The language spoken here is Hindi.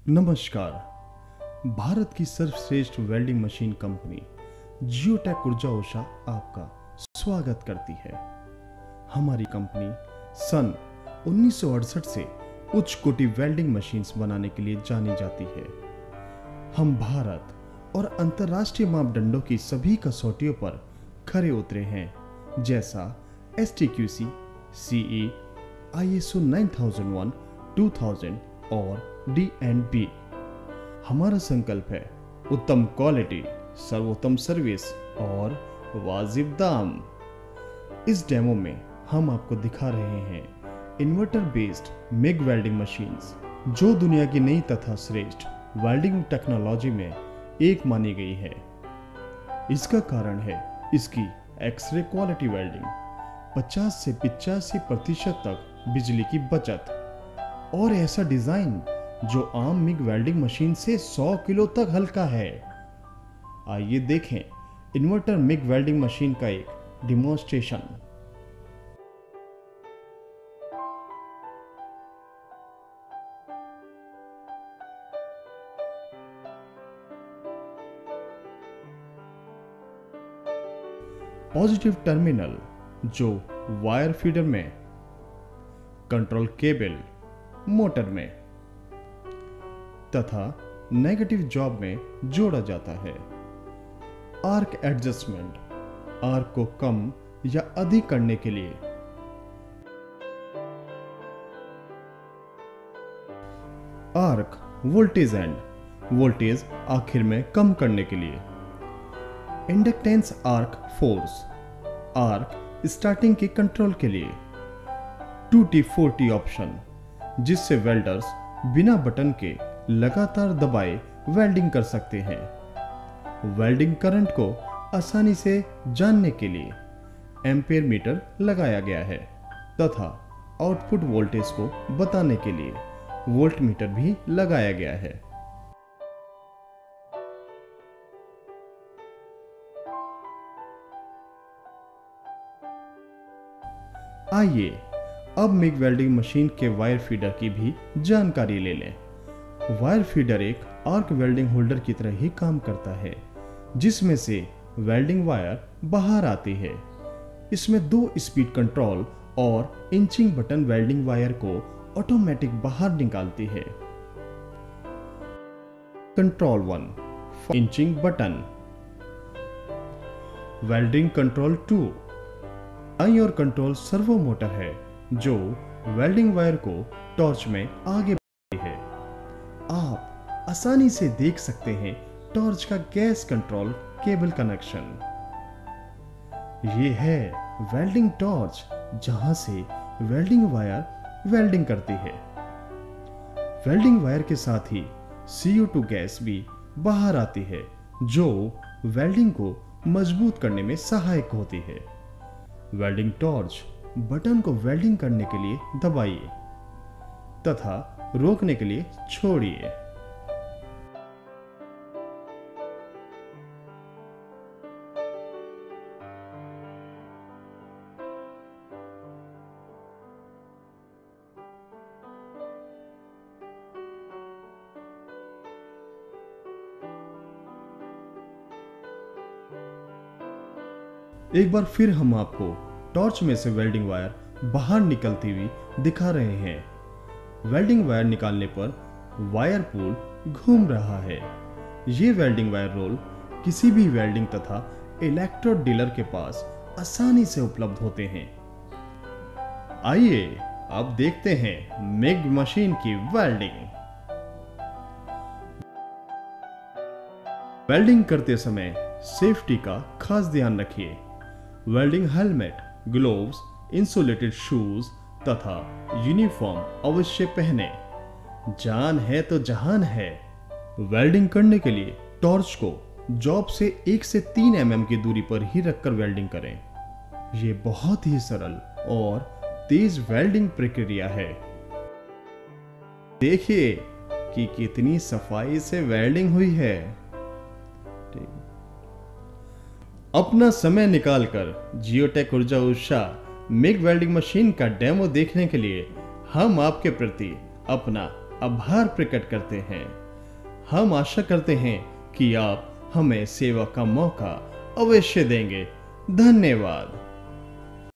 नमस्कार। भारत की सर्वश्रेष्ठ वेल्डिंग मशीन कंपनी जियोटेक ऊर्जा उषा आपका स्वागत करती है। हमारी कंपनी सन 1968 से उच्च कोटि वेल्डिंग मशीन्स बनाने के लिए जानी जाती है। हम भारत और अंतर्राष्ट्रीय मापदंडों की सभी कसौटियों पर खरे उतरे हैं, जैसा STQC, CE, ISO 9001, 2000 और D&B। हमारा संकल्प है उत्तम क्वालिटी, सर्वोत्तम सर्विस और वाजिब दाम। इस डेमो में हम आपको दिखा रहे हैं inverter based MiG welding machines, जो दुनिया की नई तथा श्रेष्ठ वेल्डिंग टेक्नोलॉजी में एक मानी गई है। इसका कारण है इसकी एक्सरे क्वालिटी वेल्डिंग, 50 से 85% तक बिजली की बचत और ऐसा डिजाइन जो आम मिग वेल्डिंग मशीन से 100 किलो तक हल्का है। आइए देखें इन्वर्टर मिग वेल्डिंग मशीन का एक डिमॉन्स्ट्रेशन। पॉजिटिव टर्मिनल जो वायर फीडर में, कंट्रोल केबल मोटर में तथा नेगेटिव जॉब में जोड़ा जाता है। आर्क एडजस्टमेंट, आर्क को कम या अधिक करने के लिए। आर्क वोल्टेज एंड, वोल्टेज आखिर में कम करने के लिए। Inductance arc force, arc starting के कंट्रोल के लिए। 2T4T ऑप्शन, जिससे वेल्डर्स बिना बटन के लगातार दबाए वेल्डिंग कर सकते हैं। वेल्डिंग करंट को आसानी से जानने के लिए एम्पेयर मीटर लगाया गया है तथा आउटपुट वोल्टेज को बताने के लिए वोल्ट मीटर भी लगाया गया है। आइए अब मिग वेल्डिंग मशीन के वायर फीडर की भी जानकारी ले लें। वायर फीडर एक आर्क वेल्डिंग होल्डर की तरह ही काम करता है, जिसमें से वेल्डिंग वायर बाहर आती है। इसमें 2 स्पीड कंट्रोल और इंचिंग बटन वेल्डिंग वायर को ऑटोमेटिक बाहर निकालती है। Control 1 inching button, welding control 2 दाईं ओर कंट्रोल सर्वो मोटर है जो वेल्डिंग वायर को टॉर्च में आगे बढ़ाती है। आप आसानी से देख सकते हैं टॉर्च का गैस कंट्रोल केबल कनेक्शन। यह है वेल्डिंग टॉर्च, जहां से वेल्डिंग वायर वेल्डिंग करती है। वेल्डिंग वायर के साथ ही CO2 गैस भी बाहर आती है, जो वेल्डिंग को मजबूत करने में सहायक होती है। वेल्डिंग टॉर्च बटन को वेल्डिंग करने के लिए दबाइए तथा रोकने के लिए छोड़िए। एक बार फिर हम आपको टॉर्च में से वेल्डिंग वायर बाहर निकलती हुई दिखा रहे हैं। वेल्डिंग वायर निकालने पर वायर पूल घूम रहा है। ये वेल्डिंग वायर रोल किसी भी वेल्डिंग तथा इलेक्ट्रोड डीलर के पास आसानी से उपलब्ध होते हैं। आइए अब देखते हैं मिग मशीन की वेल्डिंग। वेल्डिंग करते समय सेफ्टी का खास ध्यान रखिए। Welding helmet, gloves, insulated shoes तथा यूनिफॉर्म अवश्य पहने। जान है तो जहान है। वेल्डिंग करने के लिए टॉर्च को जॉब से 1 से 3 mm की दूरी पर ही रखकर वेल्डिंग करें। यह बहुत ही सरल और तेज वेल्डिंग प्रक्रिया है। देखिए कि कितनी सफाई से वेल्डिंग हुई है। अपना समय निकालकर जियोटेक ऊर्जा उषा मिग वेल्डिंग मशीन का डेमो देखने के लिए हम आपके प्रति अपना आभार प्रकट करते हैं। हम आशा करते हैं कि आप हमें सेवा का मौका अवश्य देंगे। धन्यवाद।